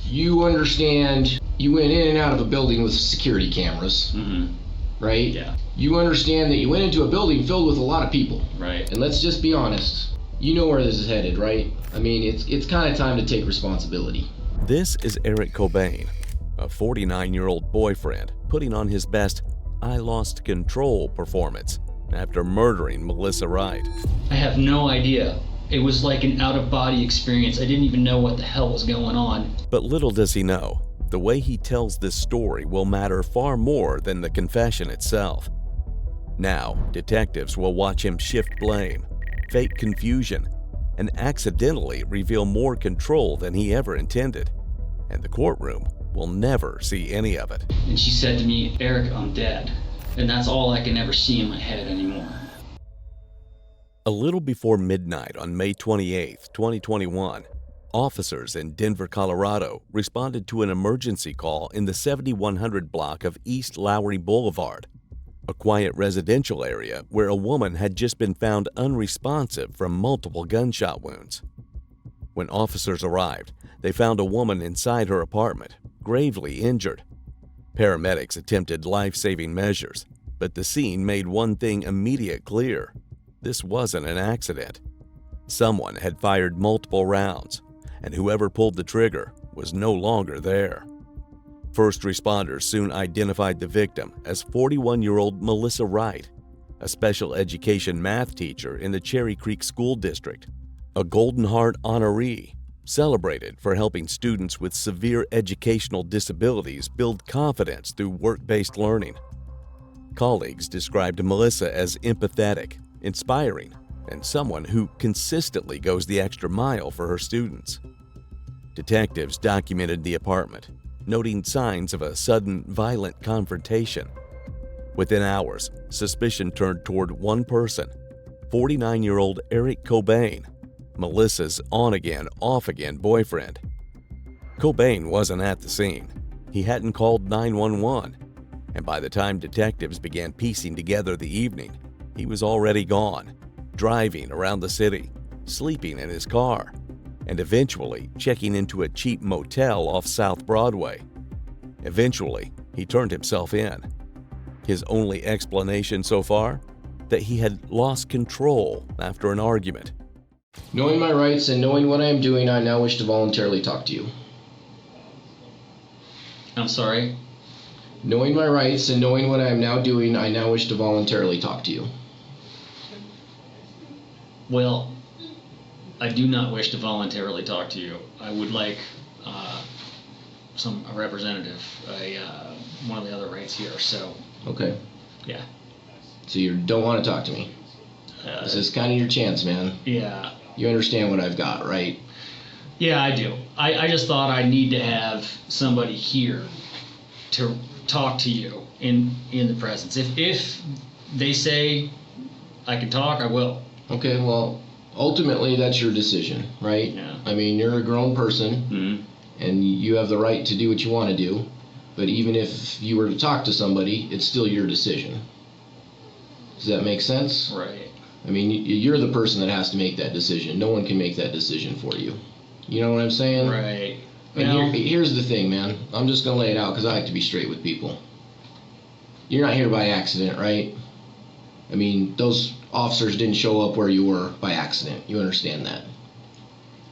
You understand you went in and out of a building with security cameras, right? Yeah. You understand that you went into a building filled with a lot of people. Right. And let's just be honest. You know where this is headed, right? I mean, it's kind of time to take responsibility. This is Eric Cobain, a 49-year-old boyfriend putting on his best I lost control performance after murdering Melissa Wright. I have no idea. It was like an out-of-body experience. I didn't even know what the hell was going on. But little does he know, the way he tells this story will matter far more than the confession itself. Now, detectives will watch him shift blame, fake confusion, and accidentally reveal more control than he ever intended. And the courtroom will never see any of it. And she said to me, "Eric, I'm dead." And that's all I can ever see in my head anymore. A little before midnight on May 28, 2021, officers in Denver, Colorado responded to an emergency call in the 7100 block of East Lowry Boulevard, a quiet residential area where a woman had just been found unresponsive from multiple gunshot wounds. When officers arrived, they found a woman inside her apartment, gravely injured. Paramedics attempted life-saving measures, but the scene made one thing immediately clear. This wasn't an accident. Someone had fired multiple rounds, and whoever pulled the trigger was no longer there. First responders soon identified the victim as 41-year-old Melissa Wright, a special education math teacher in the Cherry Creek School District, a Golden Heart honoree, celebrated for helping students with severe educational disabilities build confidence through work-based learning. Colleagues described Melissa as empathetic, inspiring, and someone who consistently goes the extra mile for her students. Detectives documented the apartment, noting signs of a sudden, violent confrontation. Within hours, suspicion turned toward one person, 49-year-old Eric Cobain, Melissa's on-again, off-again boyfriend. Cobain wasn't at the scene. He hadn't called 911, and by the time detectives began piecing together the evening, he was already gone, driving around the city, sleeping in his car, and eventually checking into a cheap motel off South Broadway. Eventually, he turned himself in. His only explanation so far? That he had lost control after an argument. Knowing my rights and knowing what I am doing, I now wish to voluntarily talk to you. I'm sorry? Knowing my rights and knowing what I am now doing, I now wish to voluntarily talk to you. Well, I do not wish to voluntarily talk to you. I would like a representative, one of the other rights here, so... Okay. Yeah. So you don't want to talk to me? This is kind of your chance, man. Yeah. You understand what I've got, right? Yeah, I do. I just thought I need to have somebody here to talk to you in the presence. If they say I can talk, I will. Okay, well, ultimately that's your decision, right? Yeah. I mean, you're a grown person, and you have the right to do what you want to do, but even if you were to talk to somebody, it's still your decision. Does that make sense? Right. I mean, you're the person that has to make that decision. No one can make that decision for you. You know what I'm saying? Right. And here's the thing, man. I'm just going to lay it out because I like to be straight with people. You're not here by accident, right? I mean, those officers didn't show up where you were by accident. You understand that?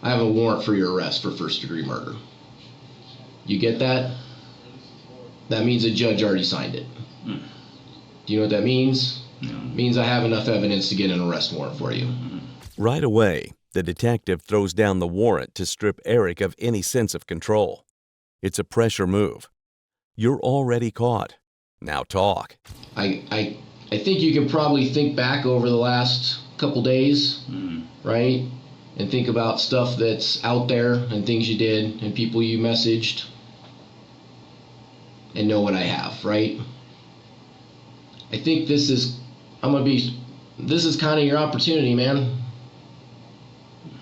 I have a warrant for your arrest for first-degree murder. You get that? That means a judge already signed it. Do you know what that means? No. It means I have enough evidence to get an arrest warrant for you. Right away, the detective throws down the warrant to strip Eric of any sense of control. It's a pressure move. You're already caught. Now talk. I think you can probably think back over the last couple days, right? And think about stuff that's out there and things you did and people you messaged and know what I have, right? I think this is kind of your opportunity, man.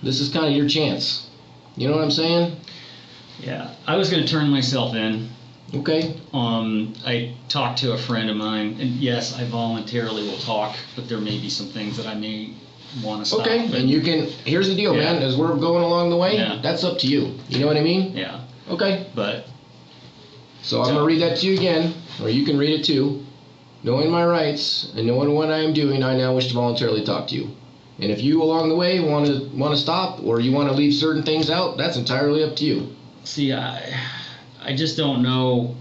This is kind of your chance. You know what I'm saying? Yeah. I was going to turn myself in. Okay. I talked to a friend of mine, and yes, I voluntarily will talk, but there may be some things that I may want to stop. Okay, and you can. Here's the deal, Yeah. man. As we're going along the way, Yeah. that's up to you. You know what I mean? Yeah, Okay. but So I'm gonna read that to you again, or you can read it too. Knowing my rights and knowing what I am doing, I now wish to voluntarily talk to you. And if you along the way want to stop, or you want to leave certain things out, that's entirely up to you. see, I just don't know,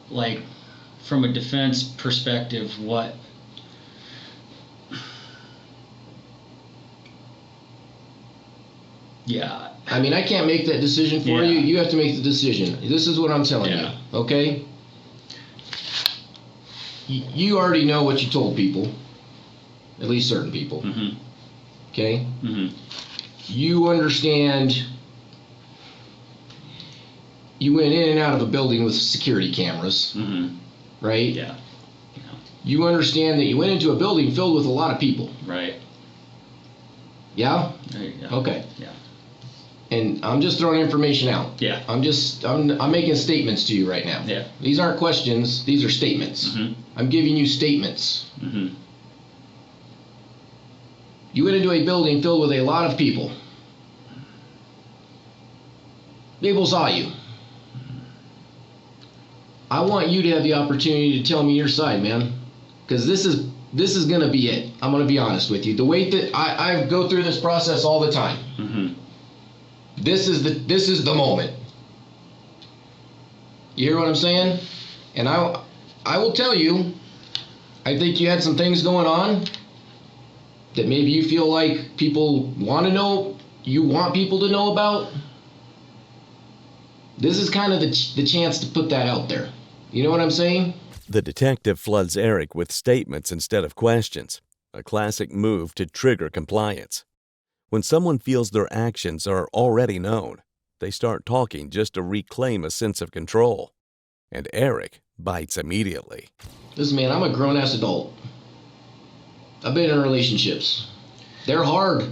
like, from a defense perspective, what. Yeah. I mean, I can't make that decision for Yeah. you. You have to make the decision. This is what I'm telling Yeah. you, okay? You already know what you told people, at least certain people, Mm-hmm. okay? Mm-hmm. You understand. You went in and out of a building with security cameras, Mm-hmm. right? Yeah. You understand that you went into a building filled with a lot of people. Right. Yeah? There you go. Okay. Yeah. And I'm just throwing information out. Yeah. I'm making statements to you right now. Yeah. These aren't questions, these are statements. Mm-hmm. I'm giving you statements. Mm-hmm. You went into a building filled with a lot of people. People saw you. I want you to have the opportunity to tell me your side, man. Because this is gonna be it. I'm gonna be honest with you. The way that I go through this process all the time. Mm-hmm. This is the moment. You hear what I'm saying? And I will tell you, I think you had some things going on that maybe you feel like people want to know, you want people to know about. This is kind of the chance to put that out there. You know what I'm saying? The detective floods Eric with statements instead of questions, a classic move to trigger compliance. When someone feels their actions are already known, they start talking just to reclaim a sense of control. And Eric bites immediately. Listen, man, I'm a grown-ass adult. I've been in relationships. They're hard.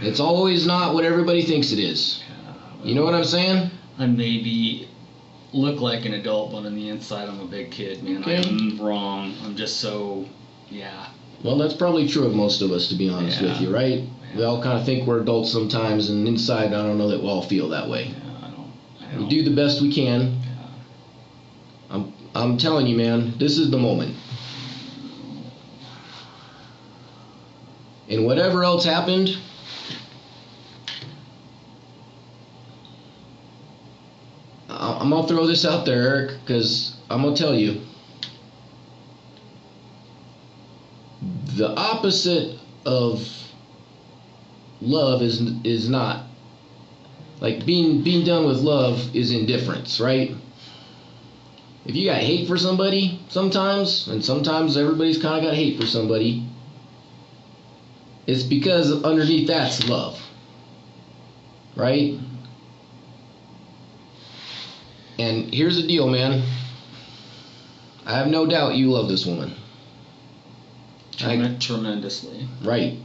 It's always not what everybody thinks it is. You know what I'm saying? I maybe look like an adult, but on the inside I'm a big kid, man. Okay. I'm wrong. I'm just so, yeah. Well, that's probably true of most of us, to be honest with you, right? We all kind of think we're adults sometimes, and inside, I don't know that we all feel that way. Yeah, I We don't. do the best we can. Yeah. I'm telling you, man, this is the moment. And whatever else happened, I'm gonna throw this out there, Eric, because I'm gonna tell you, the opposite of love is not, like, being done with love is indifference, right? If you got hate for somebody sometimes, and sometimes everybody's kind of got hate for somebody, it's because underneath that's love, right? And here's the deal, man. I have no doubt you love this woman. Tremendously. Right.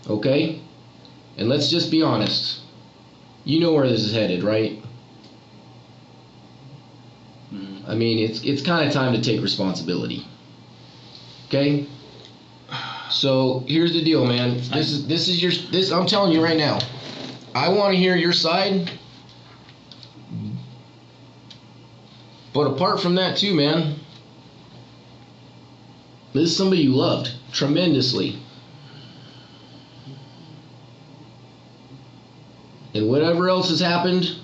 Okay? And let's just be honest. You know where this is headed, right? Mm. I mean, it's kind of time to take responsibility. Okay? So here's the deal, man. This I'm telling you right now. I want to hear your side. But apart from that too, man, this is somebody you loved tremendously. And whatever else has happened,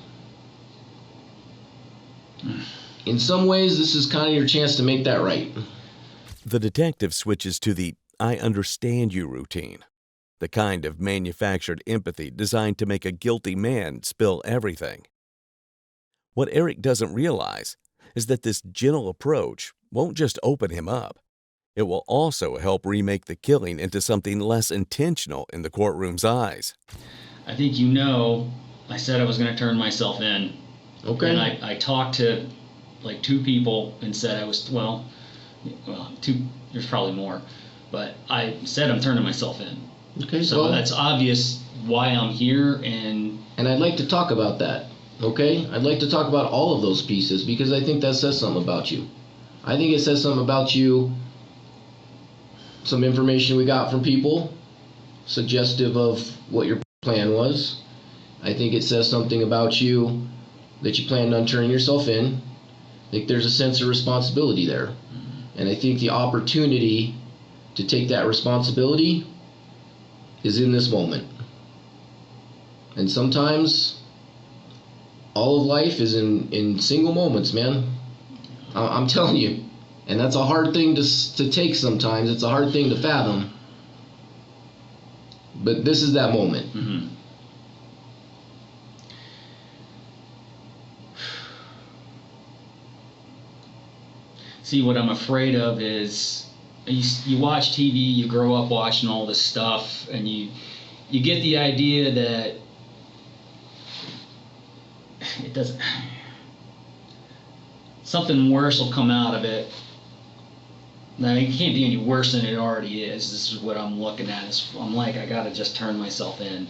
in some ways, this is kind of your chance to make that right. The detective switches to the I understand you routine, the kind of manufactured empathy designed to make a guilty man spill everything. What Eric doesn't realize is that this gentle approach won't just open him up. It will also help remake the killing into something less intentional in the courtroom's eyes. I think I said I was going to turn myself in. Okay. And I talked to like two people and said I was, well, two, there's probably more. But I said I'm turning myself in. Okay. So well, that's obvious why I'm here. And I'd like to talk about that. Okay? I'd like to talk about all of those pieces because I think that says something about you. I think it says something about you some information we got from people, suggestive of what your plan was. I think it says something about you that you planned on turning yourself in. I think there's a sense of responsibility there. And I think the opportunity to take that responsibility is in this moment. And sometimes all of life is in single moments, man. I'm telling you. And that's a hard thing to take sometimes. It's a hard thing to fathom. But this is that moment. Mm-hmm. See, what I'm afraid of is you watch TV, you grow up watching all this stuff, and you get the idea that it doesn't. Something worse will come out of it. Now, it can't be any worse than it already is. This is what I'm looking at. I'm like, I gotta just turn myself in.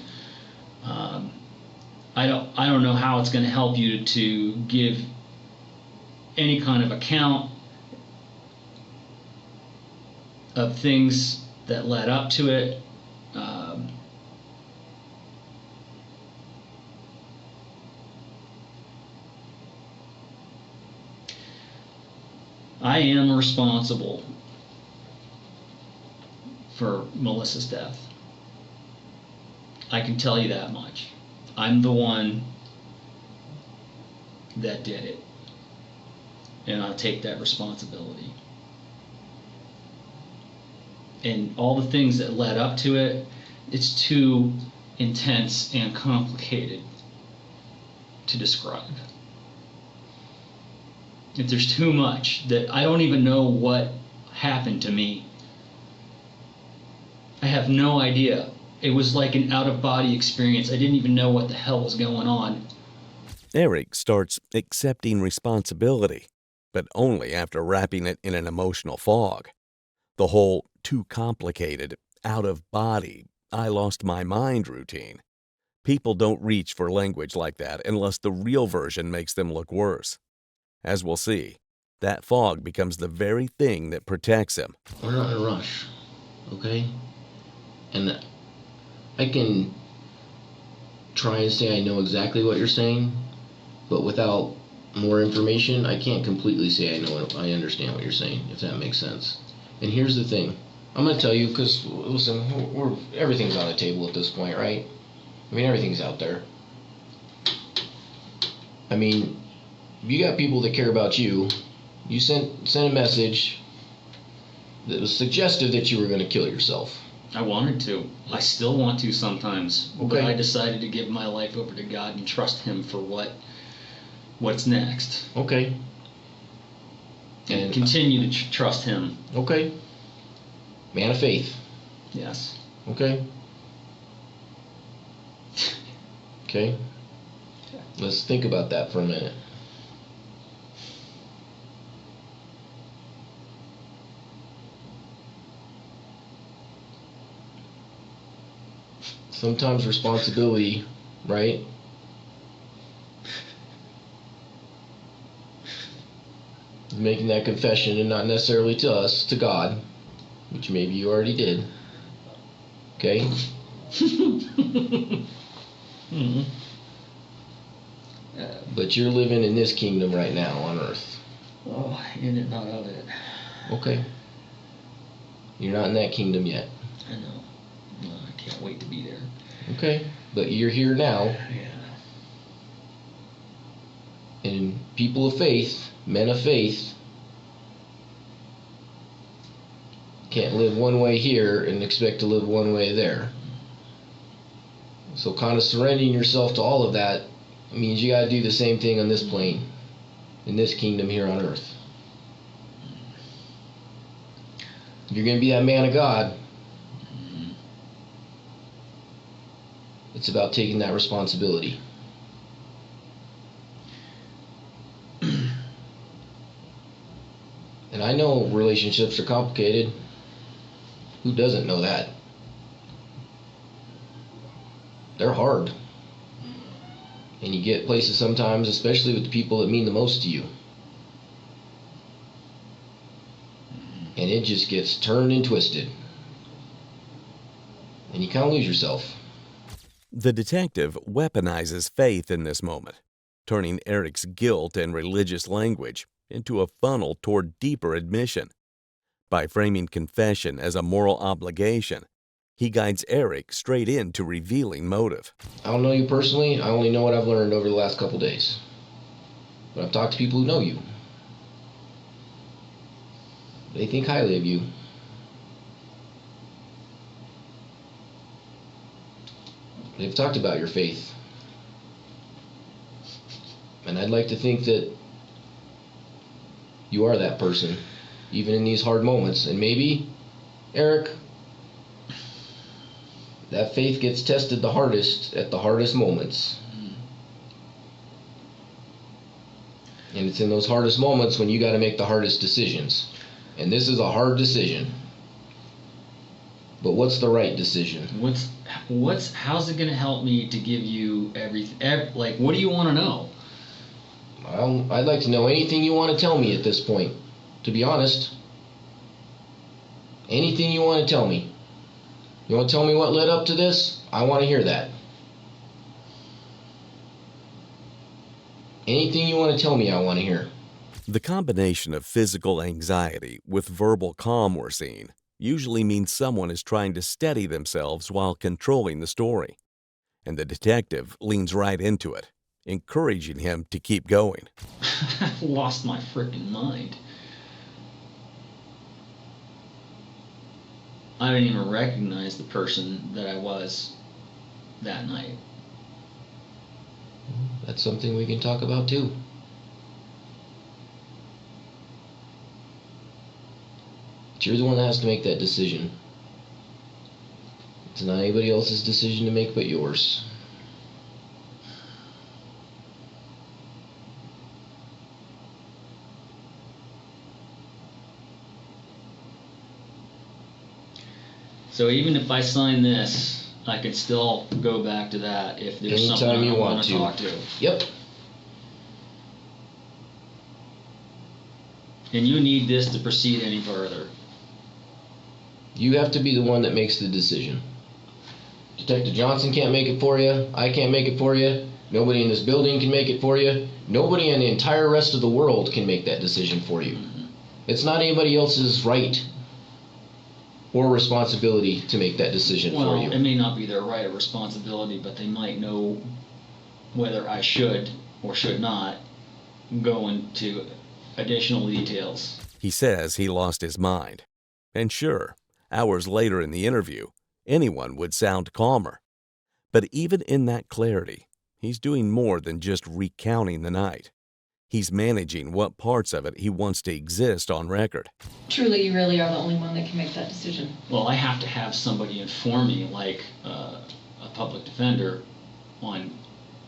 I don't know how it's going to help you to give any kind of account of things that led up to it. I am responsible for Melissa's death. I can tell you that much. I'm the one that did it. And I'll take that responsibility. And all the things that led up to it, it's too intense and complicated to describe. If there's too much that I don't even know what happened to me. I have no idea. It was like an out-of-body experience. I didn't even know what the hell was going on. Eric starts accepting responsibility, but only after wrapping it in an emotional fog. The whole too complicated, out-of-body, I lost my mind routine. People don't reach for language like that unless the real version makes them look worse. As we'll see, that fog becomes the very thing that protects him. We're not in a rush, okay? And I can try and say I know exactly what you're saying, but without more information, I can't completely say I understand what you're saying, if that makes sense. And here's the thing. I'm going to tell you, because, listen, everything's on the table at this point, right? I mean, everything's out there. I mean, you got people that care about you. You sent a message that was suggestive that you were going to kill yourself. I wanted to. I still want to sometimes. Okay. But I decided to give my life over to God and trust Him for what's next. Okay. And continue to trust Him. Okay. Man of faith. Yes. Okay. Okay. Let's think about that for a minute. Sometimes responsibility, right? Making that confession, and not necessarily to us, to God, which maybe you already did. Okay? Mm-hmm. But you're living in this kingdom right now on earth. Oh, in it, not of it. Okay. You're not in that kingdom yet. I know. No, I can't wait to be there. Okay. But you're here now. Yeah. And people of faith, men of faith, can't live one way here and expect to live one way there. So kind of surrendering yourself to all of that means you got to do the same thing on this plane, in this kingdom here on earth. If you're going to be that man of God, it's about taking that responsibility. And I know relationships are complicated. Who doesn't know that? They're hard. And you get places sometimes, especially with the people that mean the most to you. And it just gets turned and twisted. and you kind of lose yourself. The detective weaponizes faith in this moment, turning Eric's guilt and religious language into a funnel toward deeper admission. By framing confession as a moral obligation, he guides Eric straight into revealing motive. I don't know you personally. I only know what I've learned over the last couple days. But I've talked to people who know you. They think highly of you. They've talked about your faith. And I'd like to think that you are that person, even in these hard moments. And maybe, Eric, that faith gets tested the hardest at the hardest moments. And it's in those hardest moments when you got to make the hardest decisions. And this is a hard decision. But what's the right decision? How's it gonna help me to give you everything? Like, what do you want to know? I'd like to know anything you want to tell me at this point. To be honest, anything you want to tell me. You want to tell me what led up to this? I want to hear that. Anything you want to tell me, I want to hear. The combination of physical anxiety with verbal calm we're seeing usually means someone is trying to steady themselves while controlling the story. And the detective leans right into it, encouraging him to keep going. I've lost my freaking mind. I didn't even recognize the person that I was that night. That's something we can talk about too. But you're the one that has to make that decision. It's not anybody else's decision to make but yours. So even if I sign this, I can still go back to that if there's Anytime something you I want want to talk to. Yep. And you need this to proceed any further. You have to be the one that makes the decision. Detective Johnson can't make it for you. I can't make it for you. Nobody in this building can make it for you. Nobody in the entire rest of the world can make that decision for you. It's not anybody else's right or responsibility to make that decision for you. Well, it may not be their right or responsibility, but they might know whether I should or should not go into additional details. He says he lost his mind. And sure, hours later in the interview, anyone would sound calmer. But even in that clarity, he's doing more than just recounting the night. He's managing what parts of it he wants to exist on record. Truly, you really are the only one that can make that decision. Well, I have to have somebody inform me, like a public defender, on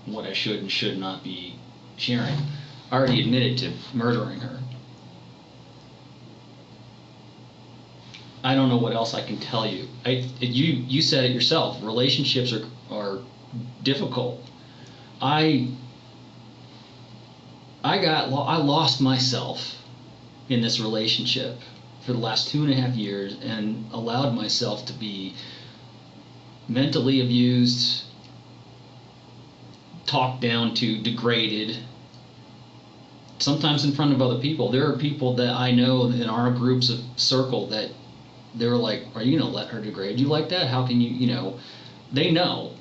what I should and should not be sharing. I already admitted to murdering her. I don't know what else I can tell you. You said it yourself. Relationships are difficult. I lost myself in this relationship for the last 2.5 years and allowed myself to be mentally abused, talked down to, degraded, sometimes in front of other people. There are people that I know in our groups of circle that they're like, are you going to let her degrade you like that? How can you, they know.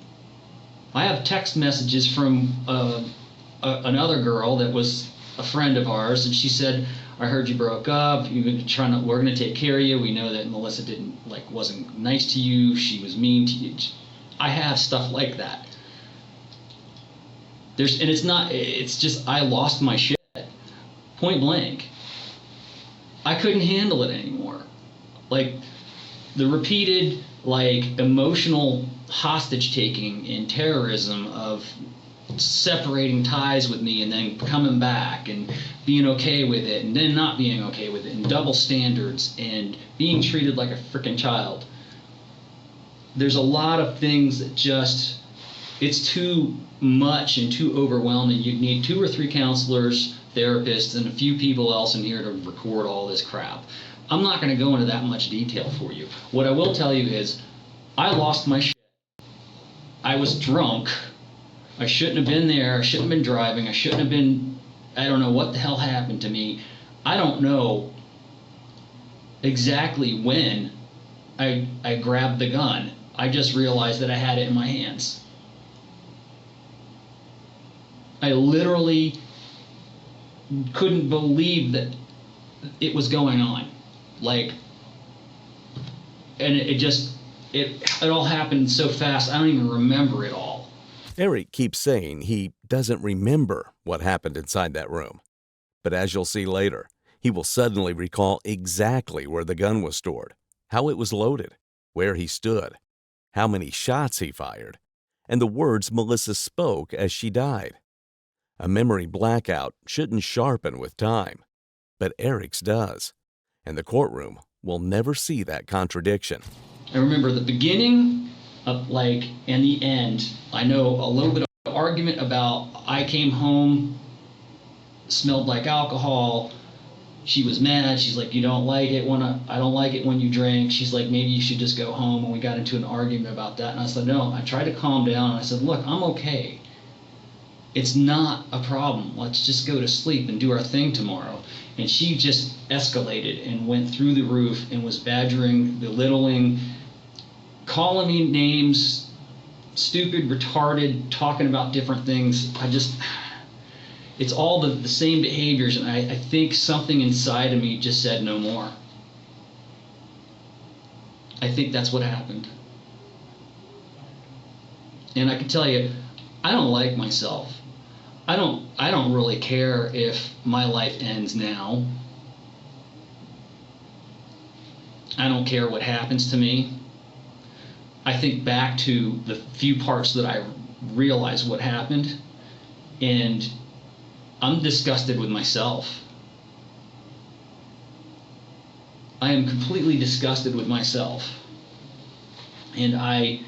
I have text messages from another girl that was a friend of ours, and she said, I heard you broke up, we're going to take care of you. We know that Melissa wasn't nice to you, she was mean to you. I have stuff like that. It's just, I lost my shit. Point blank. I couldn't handle it anymore. Like, the repeated, emotional hostage taking and terrorism of separating ties with me and then coming back and being okay with it and then not being okay with it, and double standards and being treated like a freaking child. There's a lot of things that it's too much and too overwhelming. You need 2 or 3 counselors, therapists, and a few people else in here to record all this crap. I'm not going to go into that much detail for you. What I will tell you is I lost my shit. I was drunk. I shouldn't have been there. I shouldn't have been driving. I shouldn't have been, I don't know what the hell happened to me. I don't know exactly when I grabbed the gun. I just realized that I had it in my hands. I literally couldn't believe that it was going on. Like, and it all happened so fast, I don't even remember it all. Eric keeps saying he doesn't remember what happened inside that room. But as you'll see later, he will suddenly recall exactly where the gun was stored, how it was loaded, where he stood, how many shots he fired, and the words Melissa spoke as she died. A memory blackout shouldn't sharpen with time, but Eric's does, and the courtroom will never see that contradiction. I remember the beginning of and the end. I know a little bit of argument about I came home, smelled like alcohol. She was mad. She's like, you don't like it when I don't like it when you drink. She's like, maybe you should just go home. And we got into an argument about that. And I said, no. I tried to calm down. And I said, look, I'm okay. It's not a problem. Let's just go to sleep and do our thing tomorrow. And she just escalated and went through the roof and was badgering, belittling, calling me names, stupid, retarded, talking about different things. It's all the same behaviors, and I think something inside of me just said no more. I think that's what happened. And I can tell you, I don't like myself. I don't really care if my life ends now. I don't care what happens to me. I think back to the few parts that I realized what happened, and I'm disgusted with myself. I am completely disgusted with myself. And I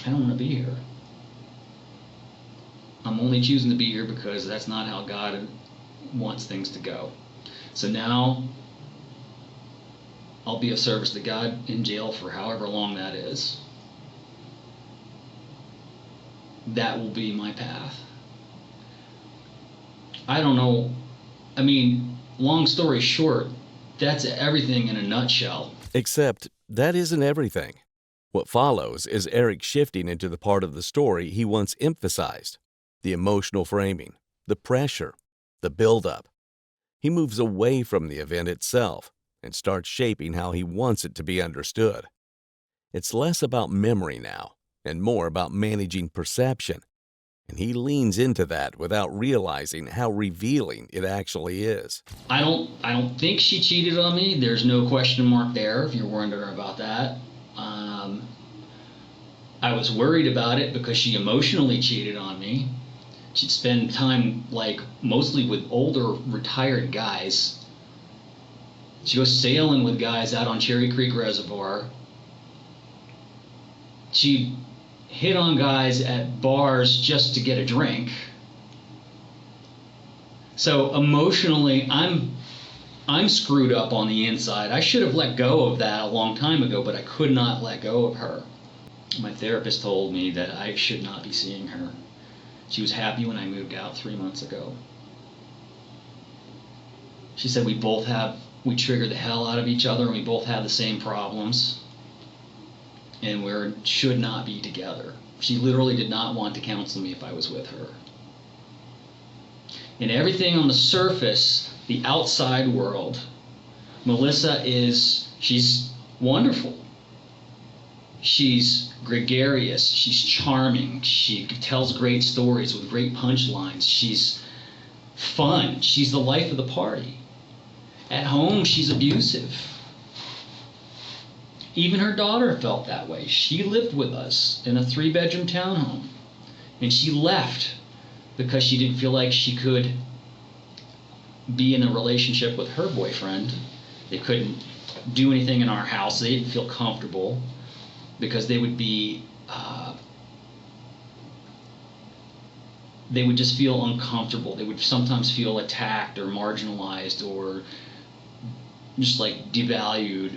don't want to be here. I'm only choosing to be here because that's not how God wants things to go. So now I'll be of service to God in jail for however long that is. That will be my path. I don't know. I mean, long story short, that's everything in a nutshell. Except that isn't everything. What follows is Eric shifting into the part of the story he once emphasized, the emotional framing, the pressure, the buildup. He moves away from the event itself and starts shaping how he wants it to be understood. It's less about memory now and more about managing perception, and he leans into that without realizing how revealing it actually is. I don't think she cheated on me. There's no question mark there, if you're wondering about that. I was worried about it because she emotionally cheated on me. She'd spend time mostly with older retired guys. She goes sailing with guys out on Cherry Creek Reservoir. She hit on guys at bars just to get a drink. So emotionally, I'm screwed up on the inside. I should have let go of that a long time ago, but I could not let go of her. My therapist told me that I should not be seeing her. She was happy when I moved out 3 months ago. She said we trigger the hell out of each other and we both have the same problems. And we should not be together. She literally did not want to counsel me if I was with her. And everything on the surface, the outside world, Melissa she's wonderful. She's gregarious, she's charming, she tells great stories with great punchlines, she's fun, she's the life of the party. At home, she's abusive. Even her daughter felt that way. She lived with us in a 3-bedroom townhome, and she left because she didn't feel like she could be in a relationship with her boyfriend. They couldn't do anything in our house. They didn't feel comfortable because they would be, they would just feel uncomfortable. They would sometimes feel attacked or marginalized or just like devalued.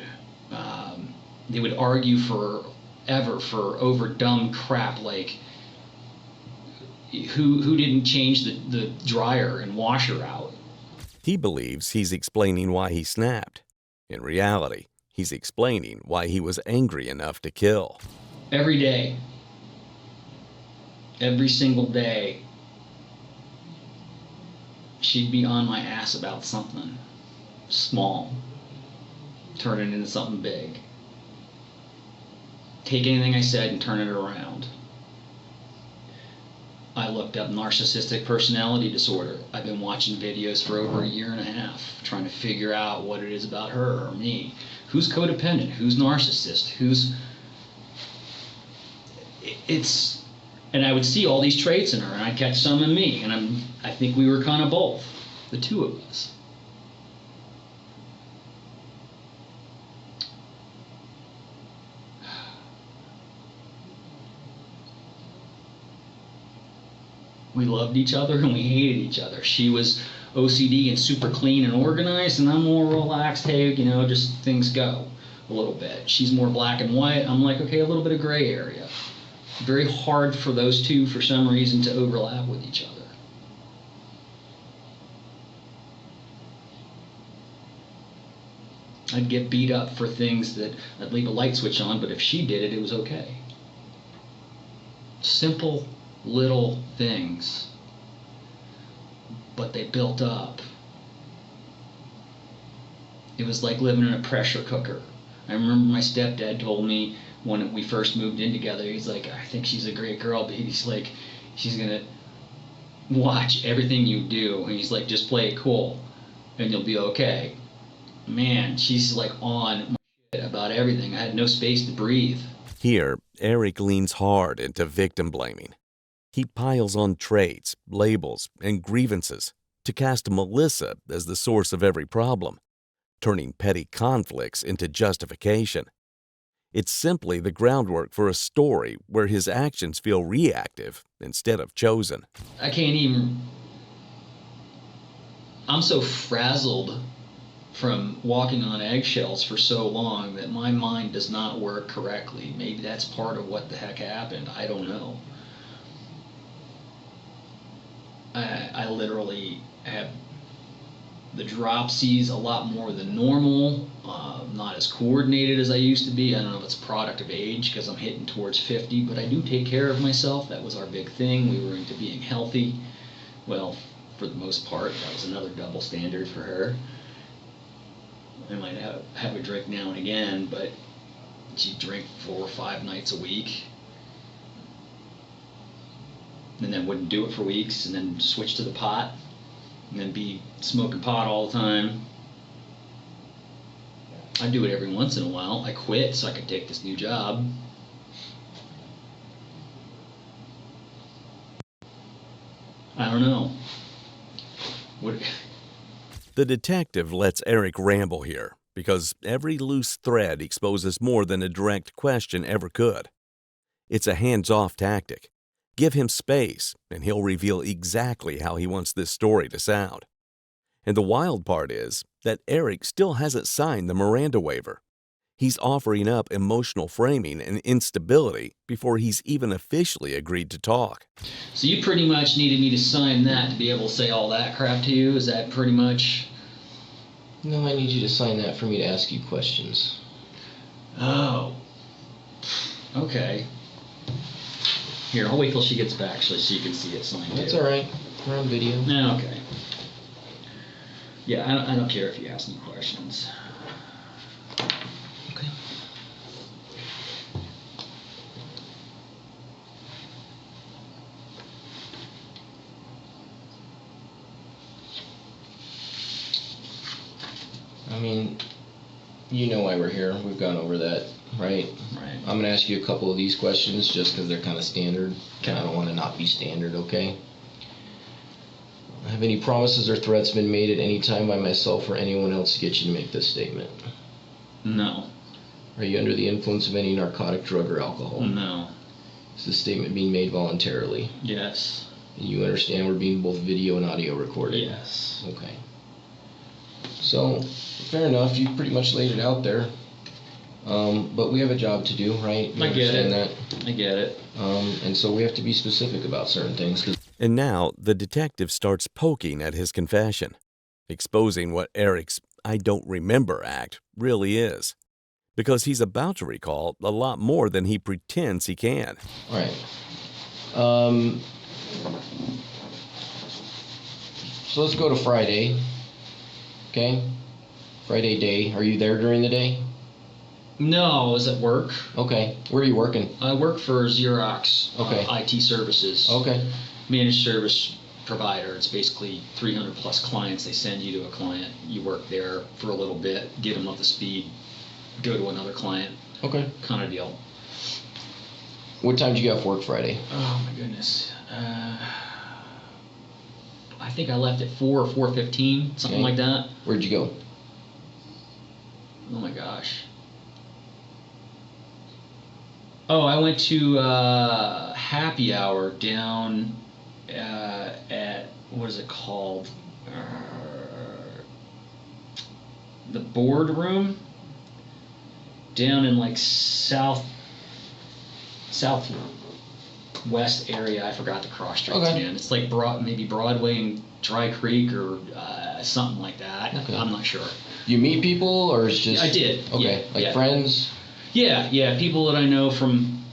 They would argue forever for over dumb crap like who didn't change the dryer and washer out. He believes he's explaining why he snapped. In reality, he's explaining why he was angry enough to kill. Every day, every single day, she'd be on my ass about something small, turn it into something big. Take anything I said and turn it around. I looked up narcissistic personality disorder. I've been watching videos for over a year and a half, trying to figure out what it is about her or me. Who's codependent? Who's narcissist? And I would see all these traits in her, and I'd catch some in me, and I think we were kind of both, the two of us. We loved each other and we hated each other. She was OCD and super clean and organized, and I'm more relaxed. Hey, just things go a little bit. She's more black and white. I'm like, okay, a little bit of gray area. Very hard for those two, for some reason, to overlap with each other. I'd get beat up for things that I'd leave a light switch on, but if she did it, it was okay. Simple little things, but they built up. It was like living in a pressure cooker. I remember my stepdad told me when we first moved in together, he's like, I think she's a great girl, but he's like, she's gonna watch everything you do, and he's like, just play it cool and you'll be okay. Man, she's like on my shit about everything. I had no space to breathe. Here, Eric leans hard into victim blaming. He piles on traits, labels, and grievances to cast Melissa as the source of every problem, turning petty conflicts into justification. It's simply the groundwork for a story where his actions feel reactive instead of chosen. I'm so frazzled from walking on eggshells for so long that my mind does not work correctly. Maybe that's part of what the heck happened. I don't know. I literally have the dropsies a lot more than normal, not as coordinated as I used to be. I don't know if it's a product of age because I'm hitting towards 50, but I do take care of myself. That was our big thing. We were into being healthy. Well, for the most part, that was another double standard for her. I might have a drink now and again, but she'd drink 4 or 5 nights a week. And then wouldn't do it for weeks, and then switch to the pot, and then be smoking pot all the time. I do it every once in a while. I quit so I could take this new job. I don't know. The detective lets Eric ramble here because every loose thread exposes more than a direct question ever could. It's a hands-off tactic. Give him space, and he'll reveal exactly how he wants this story to sound. And the wild part is that Eric still hasn't signed the Miranda waiver. He's offering up emotional framing and instability before he's even officially agreed to talk. So you pretty much needed me to sign that to be able to say all that crap to you? Is that pretty much... No, I need you to sign that for me to ask you questions. Oh. Okay. Here, I'll wait till she gets back so you can see it signed. That's all right. We're on video. No, okay. Yeah, I don't care if you ask me questions. Okay. I mean, you know why we're here. We've gone over that, right? Right. I'm going to ask you a couple of these questions just because they're kind of standard. I don't want to not be standard, okay? Have any promises or threats been made at any time by myself or anyone else to get you to make this statement? No. Are you under the influence of any narcotic, drug, or alcohol? No. Is this statement being made voluntarily? Yes. And you understand we're being both video and audio recorded? Yes. Okay. So, fair enough. You pretty much laid it out there. But we have a job to do, right? You I get it. understand I get it. that? And so we have to be specific about certain things. 'Cause And now the detective starts poking at his confession, exposing what Eric's I don't remember act really is, because he's about to recall a lot more than he pretends he can. all right. So let's go to Friday. Okay? Friday day. Are you there during the day? No, I was at work. Okay. Where are you working? I work for Xerox Okay. IT Services. Okay. Managed service provider. It's basically 300 plus clients. They send you to a client. You work there for a little bit, get them up to speed, go to another client, Okay. kind of deal. What time did you get off work Friday? Oh my goodness. I think I left at 4 or 4:15, something Okay. like that. Where'd you go? Oh my gosh. Oh, I went to happy hour down at, what is it called? The boardroom down in like southwest area. I forgot the cross streets, Okay. man. It's like maybe Broadway and Dry Creek or something like that. Okay. I'm not sure. You meet people, or it's just? I did. Okay. Yeah, Like yeah. friends? Yeah, people that I know from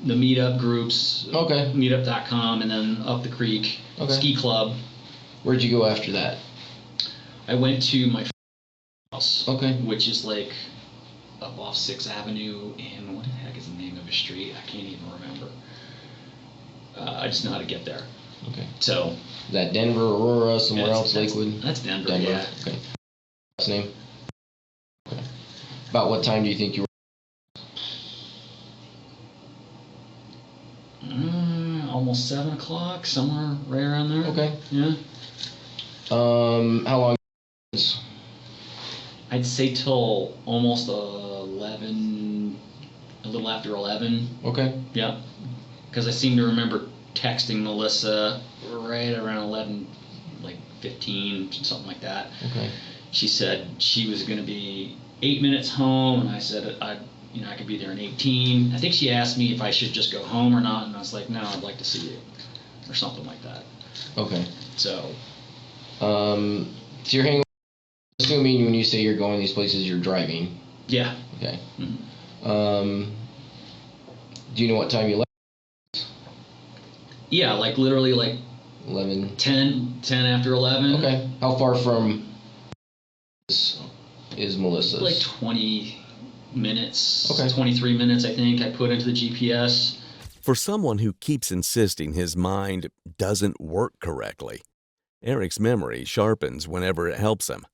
the meetup groups, Okay. meetup.com, and then up the creek, Okay. ski club. Where'd you go after that? I went to my house, Okay. which is like up off 6th Avenue, and what the heck is the name of a street? I can't even remember. I just know how to get there. Okay. So. Is that Denver, Aurora, somewhere that's- else, that's- Lakewood? That's Denver, Denver. yeah. Okay. Last name? Okay. About what time do you think you were? Almost 7 o'clock, somewhere right around there. Okay. Yeah. How long? I'd say till almost 11, a little after 11. Okay. Yeah. Because I seem to remember texting Melissa right around 11, like 15, something like that. Okay. She said she was going to be 8 minutes home, and I said I could be there in 18. I think she asked me if I should just go home or not, and I was like, no, I'd like to see you, or something like that. Okay. So. So you're hanging. Assuming when you say you're going these places, you're driving. Yeah. Okay. Mm-hmm. Do you know what time you left? Yeah, like literally like 11. 10 after 11. Okay. How far from is Melissa's? Like 20 minutes. Okay. 23 minutes, I think, I put into the GPS. For someone who keeps insisting his mind doesn't work correctly, Eric's memory sharpens whenever it helps him.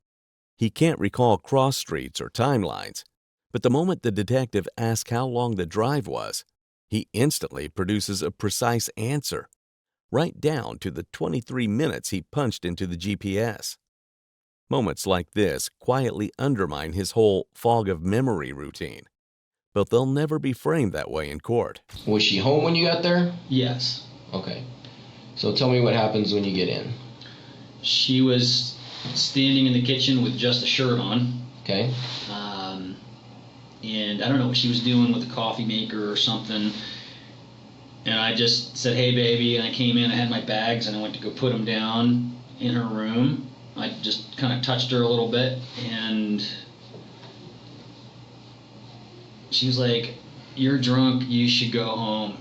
He can't recall cross streets or timelines, but the moment the detective asks how long the drive was, he instantly produces a precise answer, right down to the 23 minutes he punched into the GPS. Moments like this quietly undermine his whole fog of memory routine, but they'll never be framed that way in court. Was she home when you got there? Yes. Okay. So tell me what happens when you get in. She was standing in the kitchen with just a shirt on. Okay. And I don't know what she was doing with the coffee maker or something. And I just said, hey, baby. And I came in, I had my bags, and I went to go put them down in her room. I just kind of touched her a little bit, and she was like, you're drunk, you should go home.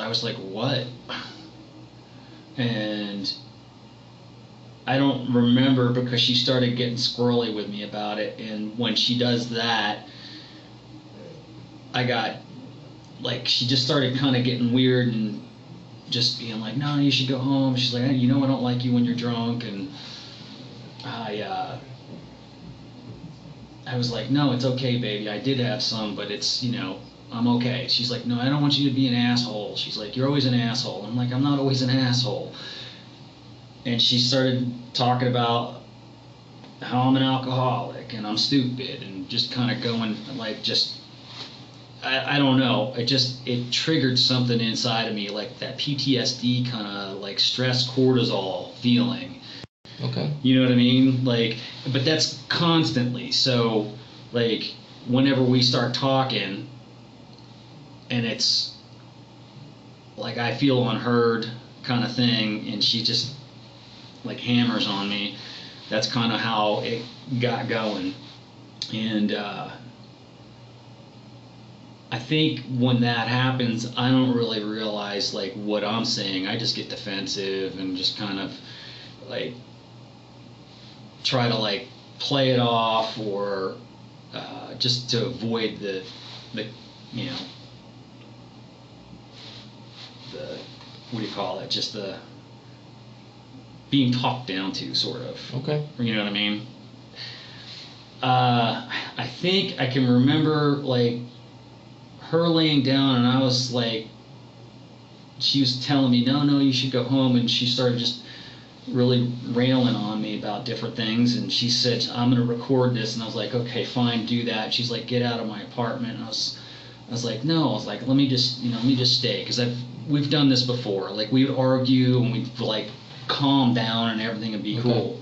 I was like, what? And I don't remember, because she started getting squirrely with me about it, and when she does that, I got, like, she just started kind of getting weird and just being like, no, you should go home. She's like, hey, I don't like you when you're drunk, and I was like, no, it's okay, baby, I did have some, but it's, I'm okay. She's like, no, I don't want you to be an asshole. She's like, you're always an asshole. I'm like, I'm not always an asshole. And she started talking about how I'm an alcoholic and I'm stupid, and just kind of going like, I don't know. It triggered something inside of me, like that PTSD kind of like stress cortisol feeling. Okay. You know what I mean? Like, but that's constantly. So, like, whenever we start talking, and it's like I feel unheard kind of thing, and she just like hammers on me. That's kind of how it got going, and I think when that happens, I don't really realize like what I'm saying. I just get defensive and just kind of like try to like play it off, or just to avoid the you know the what do you call it? Just the being talked down to, sort of. Okay. You know what I mean? I think I can remember like her laying down, and I was like, she was telling me, no, you should go home, and she started just really railing on me about different things, and she said, I'm going to record this, and I was like, okay, fine, do that. She's like, get out of my apartment, and I was like, no, I was like, let me just stay, because we've done this before. Like, we would argue, and we'd like calm down, and everything would be cool.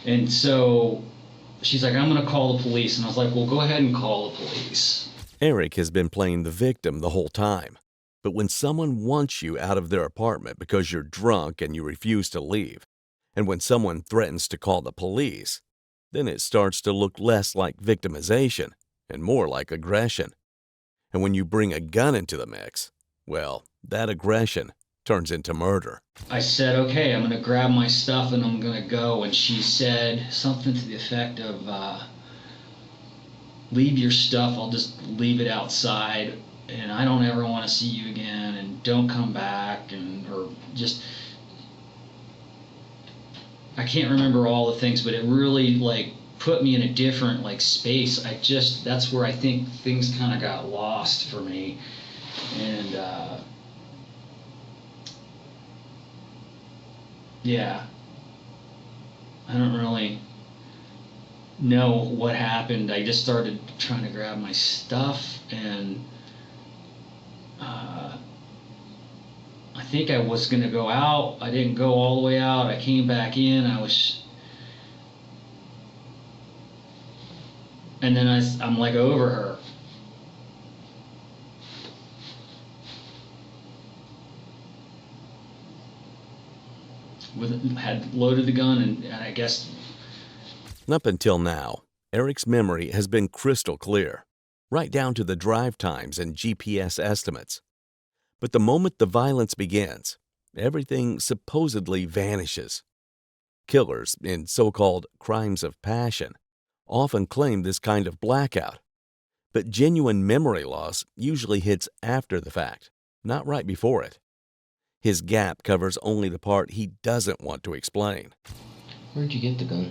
And so she's like, I'm going to call the police, and I was like, well, go ahead and call the police. Eric has been playing the victim the whole time. But when someone wants you out of their apartment because you're drunk and you refuse to leave, and when someone threatens to call the police, then it starts to look less like victimization and more like aggression. And when you bring a gun into the mix, well, that aggression turns into murder. I said, okay, I'm going to grab my stuff and I'm going to go. And she said something to the effect of, leave your stuff, I'll just leave it outside, and I don't ever want to see you again, and don't come back, or just, I can't remember all the things, but it really like put me in a different like space. That's where I think things kind of got lost for me, and yeah, I don't really know what happened. I just started trying to grab my stuff, and I think I was going to go out. I didn't go all the way out. I came back in. And then I'm like over her. Had loaded the gun, and I guess. Up until now, Eric's memory has been crystal clear, right down to the drive times and GPS estimates. But the moment the violence begins, everything supposedly vanishes. Killers in so-called crimes of passion often claim this kind of blackout, but genuine memory loss usually hits after the fact, not right before it. His gap covers only the part he doesn't want to explain. Where'd you get the gun?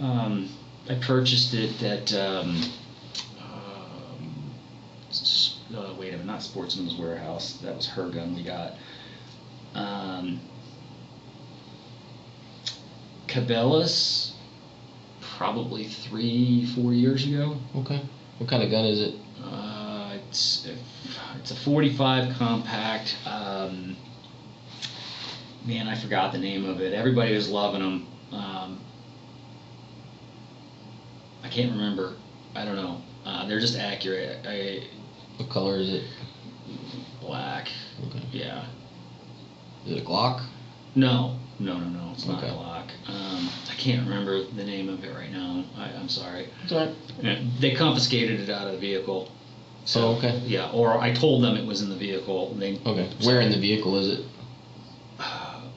I purchased it at, wait a minute, not Sportsman's Warehouse. That was her gun we got. Cabela's, probably 3-4 years ago. Okay. What kind of gun is it? It's a 45 compact. Man, I forgot the name of it. Everybody was loving them. I can't remember. I don't know. They're just accurate. What color is it? Black. Okay. Yeah. Is it a Glock? No. It's not Okay. a Glock. I can't remember the name of it right now. I'm sorry. It's alright. Yeah, they confiscated it out of the vehicle. So, okay. Yeah, or I told them it was in the vehicle. Okay. Where in the vehicle is it?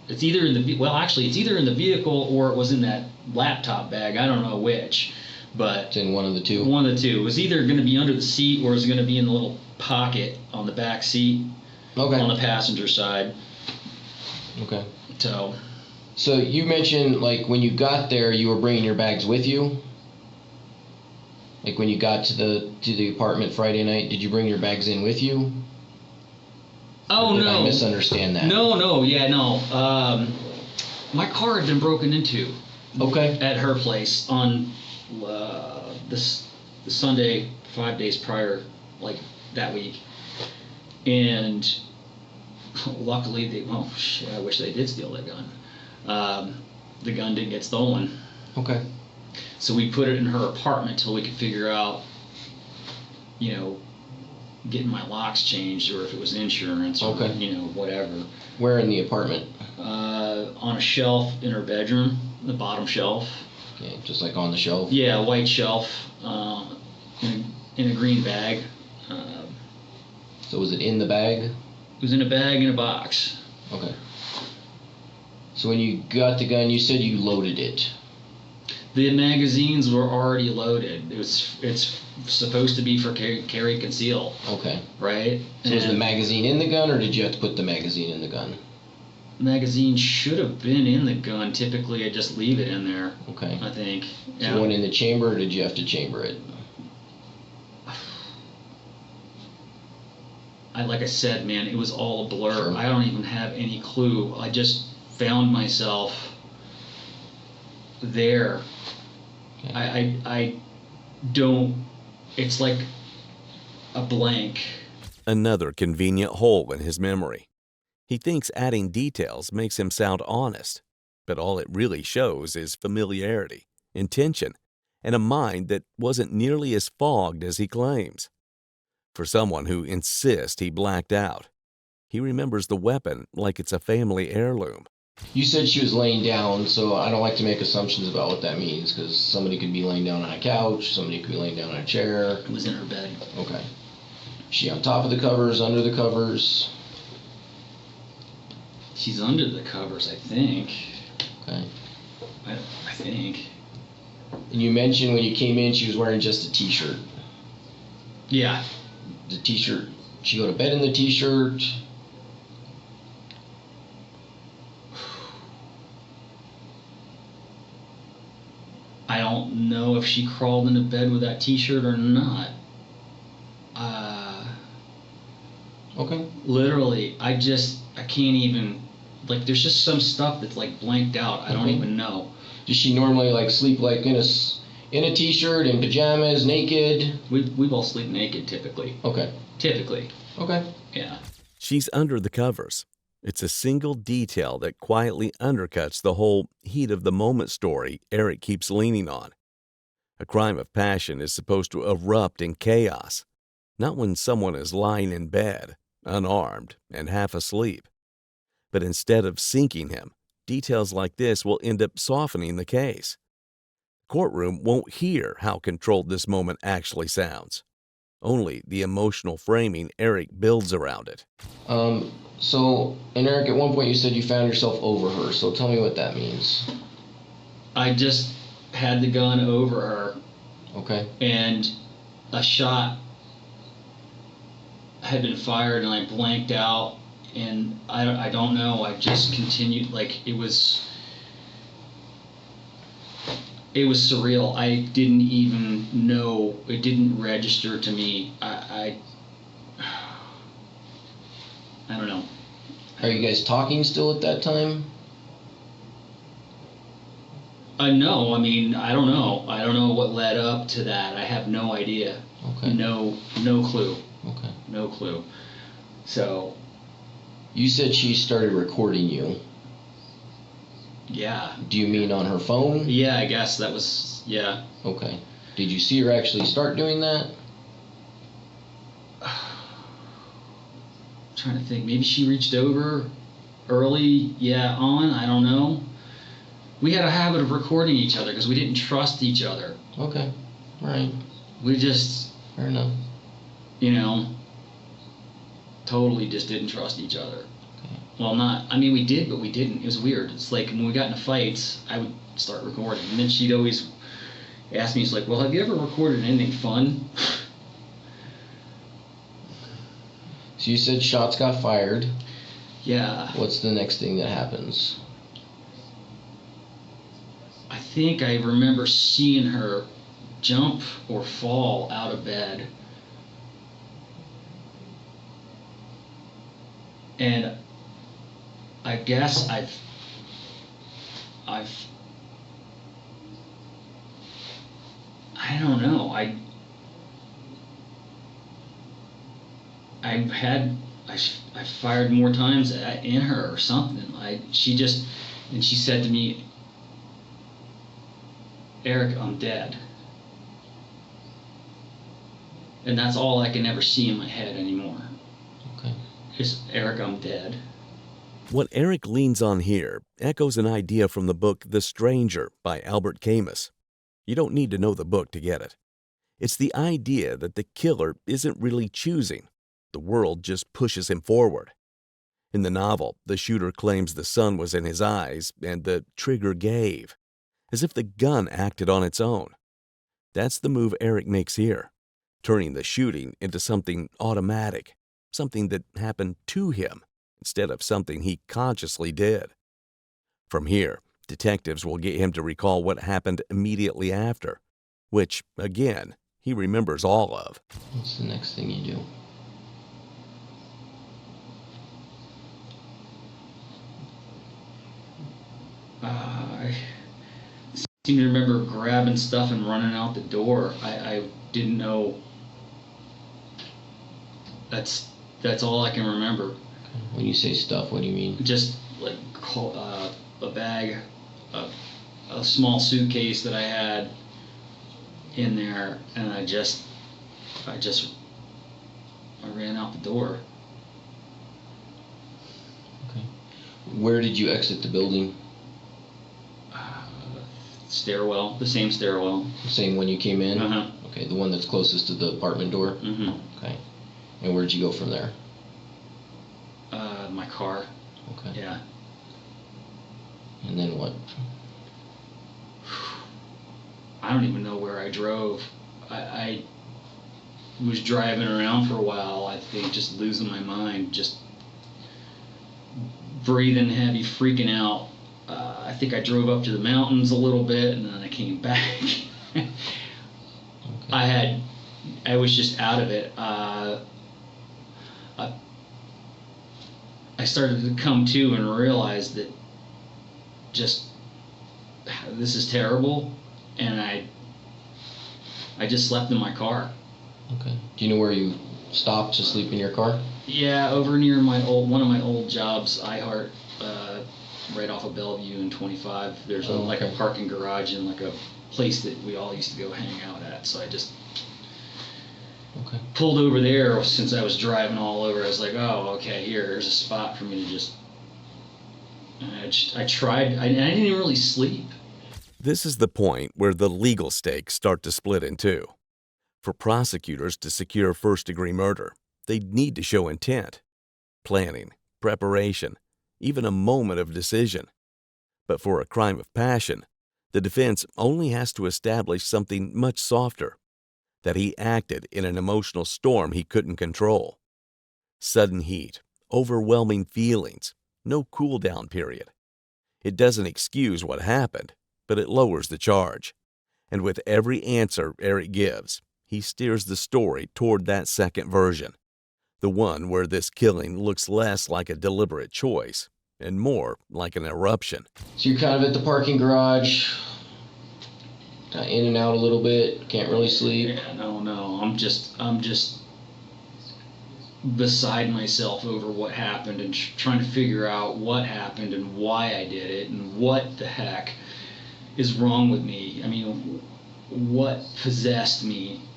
It's either in the it's either in the vehicle or it was in that laptop bag. I don't know which, but It's in one of the two. One of the two. It was either going to be under the seat or it was going to be in the little pocket on the back seat. Okay. On the passenger side. Okay. So you mentioned like when you got there, you were bringing your bags with you. Like when you got to the apartment Friday night, did you bring your bags in with you? Oh, or did no. I misunderstand that? No. My car had been broken into. Okay. At her place on the Sunday 5 days prior, like that week, and luckily, I wish they did steal that gun. The gun didn't get stolen. Okay. So we put it in her apartment till we could figure out, getting my locks changed, or if it was insurance, or, Okay. Whatever. Where in the apartment? On a shelf in her bedroom, the bottom shelf. Okay, just like on the shelf? Yeah, a white shelf, in a green bag. So was it in the bag? It was in a bag in a box. Okay. So when you got the gun, you said you loaded it. The magazines were already loaded. It's supposed to be for carry conceal, Okay. right? So was the magazine in the gun, or did you have to put the magazine in the gun? Magazine should have been in the gun. Typically, I just leave it in there. Okay. I think. So went in the chamber, or did you have to chamber it? Like I said, man, it was all a blur. Sure. I don't even have any clue. I just found myself there. Okay. I don't. It's like a blank. Another convenient hole in his memory. He thinks adding details makes him sound honest, but all it really shows is familiarity, intention, and a mind that wasn't nearly as fogged as he claims. For someone who insists he blacked out, he remembers the weapon like it's a family heirloom. You said she was laying down, so I don't like to make assumptions about what that means, because somebody could be laying down on a couch, somebody could be laying down on a chair. It was in her bed. Okay. Is she on top of the covers, under the covers? She's under the covers, I think. Okay. I think. And you mentioned when you came in she was wearing just a t-shirt. Yeah. The t-shirt, she go to bed in the t-shirt? I don't know if she crawled into bed with that t-shirt or not. Okay. Literally, I can't even, there's just some stuff that's blanked out. I don't even know. Does she normally sleep in a t-shirt, in pajamas, naked? We both sleep naked typically. Okay. Typically. Okay. Yeah. She's under the covers. It's a single detail that quietly undercuts the whole heat of the moment story Eric keeps leaning on. A crime of passion is supposed to erupt in chaos, not when someone is lying in bed, unarmed and half asleep. But instead of sinking him, details like this will end up softening the case. The courtroom won't hear how controlled this moment actually sounds, only the emotional framing Eric builds around it. And Eric, at one point you said you found yourself over her, so tell me what that means. I just had the gun over her. Okay. And a shot had been fired, and I blanked out, and I don't know. I just continued. It was surreal. I didn't even know. It didn't register to me. I don't know. Are you guys talking still at that time? No, I don't know. I don't know what led up to that. I have no idea. Okay. No clue. Okay. No clue. So. You said she started recording you. Yeah. Do you mean on her phone? Yeah, I guess that was, yeah. Okay. Did you see her actually start doing that? I'm trying to think. Maybe she reached over early, I don't know. We had a habit of recording each other because we didn't trust each other. Okay. All right. We just, Fair enough. totally just didn't trust each other. Okay. Well, we did, but we didn't. It was weird. It's like when we got into fights, I would start recording. And then she'd always ask me, she's like, well, have you ever recorded anything fun? So you said shots got fired. Yeah. What's the next thing that happens? I think I remember seeing her jump or fall out of bed. And I guess I don't know. I had I fired more times in her or something. She said to me, Eric, I'm dead. And that's all I can ever see in my head anymore. Okay. Is Eric, I'm dead. What Eric leans on here echoes an idea from the book The Stranger by Albert Camus. You don't need to know the book to get it. It's the idea that the killer isn't really choosing. The world just pushes him forward. In the novel, the shooter claims the sun was in his eyes and the trigger gave, as if the gun acted on its own. That's the move Eric makes here, turning the shooting into something automatic, something that happened to him instead of something he consciously did. From here, detectives will get him to recall what happened immediately after, which, again, he remembers all of. What's the next thing you do? I seem to remember grabbing stuff and running out the door. I didn't know. That's all I can remember. When you say stuff, what do you mean? Just like a bag, a small suitcase that I had in there, and I ran out the door. Okay. Where did you exit the building? Stairwell, the same stairwell. The same one you came in? Uh-huh. Okay, the one that's closest to the apartment door? Mm-hmm. Okay. And where'd you go from there? My car. Okay. Yeah. And then what? I don't even know where I drove. I was driving around for a while, I think, just losing my mind, just breathing heavy, freaking out. I think I drove up to the mountains a little bit, and then I came back. Okay. I was just out of it. I started to come to and realize that just this is terrible, and I just slept in my car. Okay. Do you know where you stopped to sleep in your car? Yeah, over near one of my old jobs, iHeart, right off of Bellevue and 25. There's like a parking garage and like a place that we all used to go hang out at. So I just pulled over there since I was driving all over. I was like, oh, okay, here's a spot for me to just. I tried. I didn't really sleep. This is the point where the legal stakes start to split in two. For prosecutors to secure first-degree murder, they'd need to show intent, planning, preparation, even a moment of decision. But for a crime of passion, the defense only has to establish something much softer, that he acted in an emotional storm he couldn't control. Sudden heat, overwhelming feelings, no cool-down period. It doesn't excuse what happened, but it lowers the charge. And with every answer Eric gives, he steers the story toward that second version, the one where this killing looks less like a deliberate choice and more like an eruption. So you're kind of at the parking garage, kind of in and out a little bit, can't really sleep. Yeah, no, I'm just beside myself over what happened and trying to figure out what happened and why I did it and what the heck is wrong with me. I mean, what possessed me?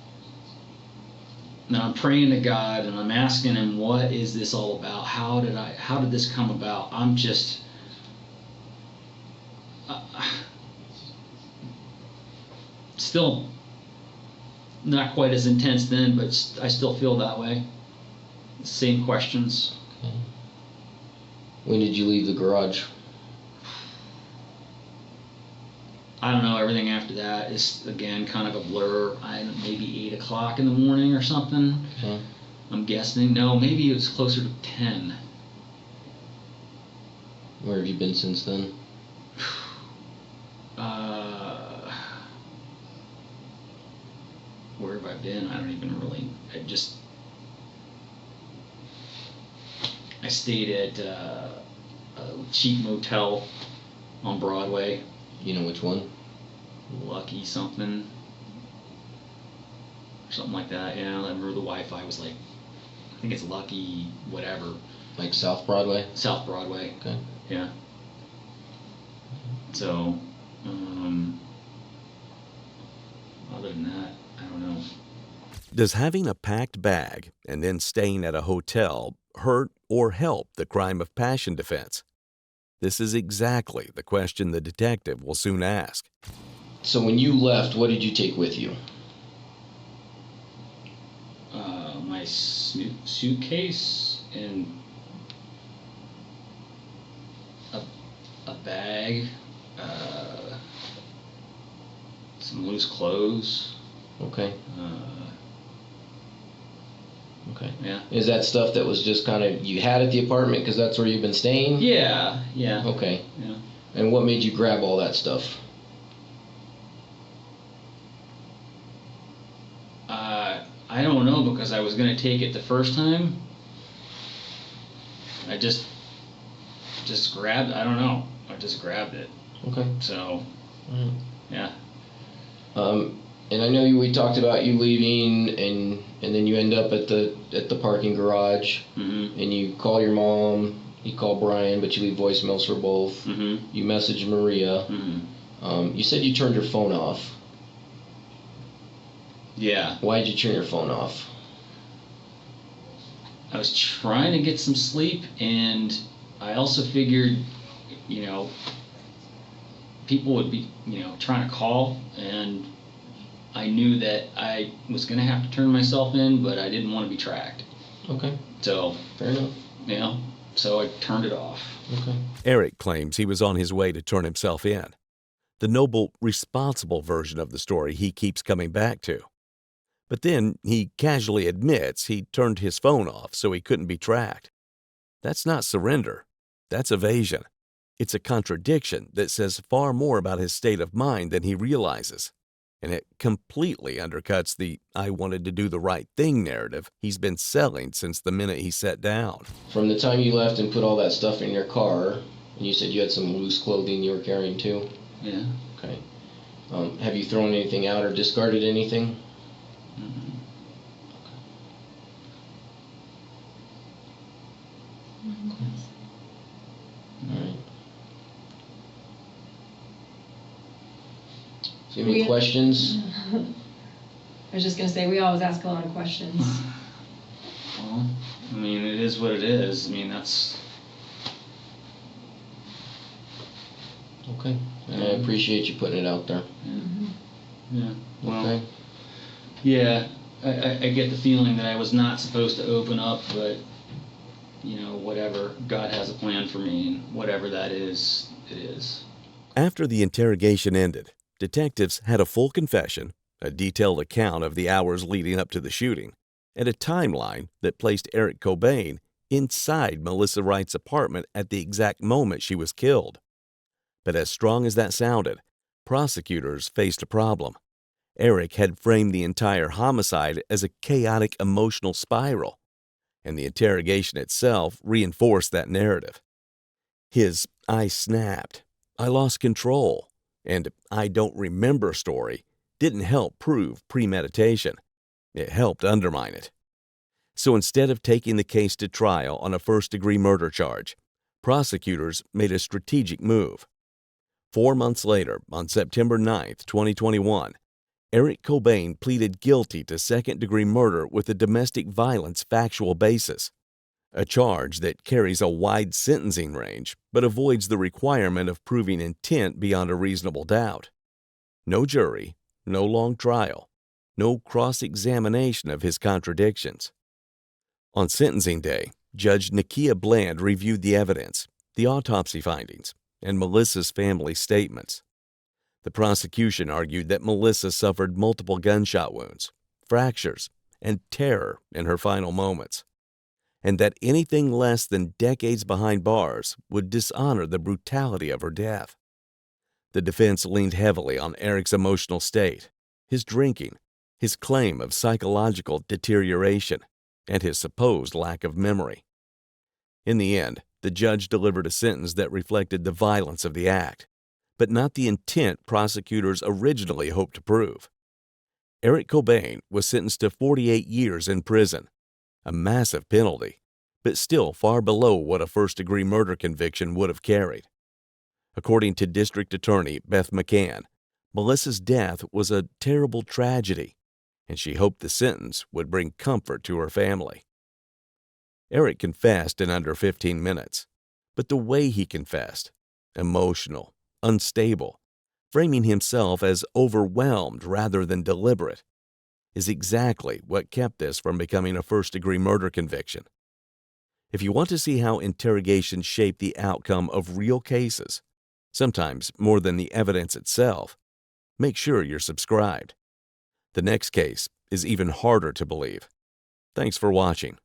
Now I'm praying to God and I'm asking him, what is this all about? How did this come about? I'm just still not quite as intense then, but I still feel that way. Same questions. Okay. When did you leave the garage? I don't know, everything after that is, again, kind of a blur. Maybe 8 o'clock in the morning or something. Okay. I'm guessing. No, maybe it was closer to 10. Where have you been since then? Where have I been? I don't even really. I stayed at a cheap motel on Broadway. You know which one? Lucky something like that. Yeah, I remember the Wi-Fi was like think it's Lucky, whatever. Like South Broadway? South Broadway. Okay. Yeah. So, other than that, I don't know. Does having a packed bag and then staying at a hotel hurt or help the crime of passion defense? This is exactly the question the detective will soon ask. So when you left, what did you take with you? My suitcase and a bag, some loose clothes. Okay. Okay. Yeah. Is that stuff that was just kind of you had at the apartment because that's where you've been staying? Yeah. Yeah. Okay. Yeah. And what made you grab all that stuff? I don't know, because I was gonna take it the first time. I just grabbed. I don't know. I just grabbed it. Okay. So. All right. Yeah. And I know we talked about you leaving, and then you end up at the parking garage, Mm-hmm. and you call your mom, you call Brian, but you leave voicemails for both. Mm-hmm. You message Maria. Mm-hmm. You said you turned your phone off. Yeah. Why did you turn your phone off? I was trying to get some sleep, and I also figured, people would be, trying to call, and I knew that I was going to have to turn myself in, but I didn't want to be tracked. Okay. So, Fair enough. So I turned it off. Okay. Eric claims he was on his way to turn himself in. The noble, responsible version of the story he keeps coming back to. But then he casually admits he turned his phone off so he couldn't be tracked. That's not surrender. That's evasion. It's a contradiction that says far more about his state of mind than he realizes. And it completely undercuts the "I wanted to do the right thing" narrative he's been selling since the minute he sat down. From the time you left and put all that stuff in your car, and you said you had some loose clothing you were carrying too? Yeah. Okay. Have you thrown anything out or discarded anything? Mm-hmm. All right. Do you have any questions? I was just going to say, we always ask a lot of questions. Well, I mean, it is what it is. I mean, that's... Okay. And I appreciate you putting it out there. Yeah. Well, Okay. yeah, I get the feeling that I was not supposed to open up, but, whatever. God has a plan for me, and whatever that is, it is. After the interrogation ended, detectives had a full confession, a detailed account of the hours leading up to the shooting, and a timeline that placed Eric Cobain inside Melissa Wright's apartment at the exact moment she was killed. But as strong as that sounded, prosecutors faced a problem. Eric had framed the entire homicide as a chaotic emotional spiral, and the interrogation itself reinforced that narrative. His "I snapped," "I lost control," and "I don't remember" story didn't help prove premeditation. It helped undermine it. So instead of taking the case to trial on a first-degree murder charge, prosecutors made a strategic move. 4 months later, on September 9, 2021, Eric Cobain pleaded guilty to second-degree murder with a domestic violence factual basis, a charge that carries a wide sentencing range but avoids the requirement of proving intent beyond a reasonable doubt. No jury, no long trial, no cross-examination of his contradictions. On sentencing day, Judge Nakia Bland reviewed the evidence, the autopsy findings, and Melissa's family statements. The prosecution argued that Melissa suffered multiple gunshot wounds, fractures, and terror in her final moments, and that anything less than decades behind bars would dishonor the brutality of her death. The defense leaned heavily on Eric's emotional state, his drinking, his claim of psychological deterioration, and his supposed lack of memory. In the end, the judge delivered a sentence that reflected the violence of the act, but not the intent prosecutors originally hoped to prove. Eric Cobain was sentenced to 48 years in prison, A massive penalty, but still far below what a first-degree murder conviction would have carried. According to District Attorney Beth McCann, Melissa's death was a terrible tragedy, and she hoped the sentence would bring comfort to her family. Eric confessed in under 15 minutes, but the way he confessed, emotional, unstable, framing himself as overwhelmed rather than deliberate, is exactly what kept this from becoming a first-degree murder conviction. If you want to see how interrogations shape the outcome of real cases, sometimes more than the evidence itself, make sure you're subscribed. The next case is even harder to believe. Thanks for watching.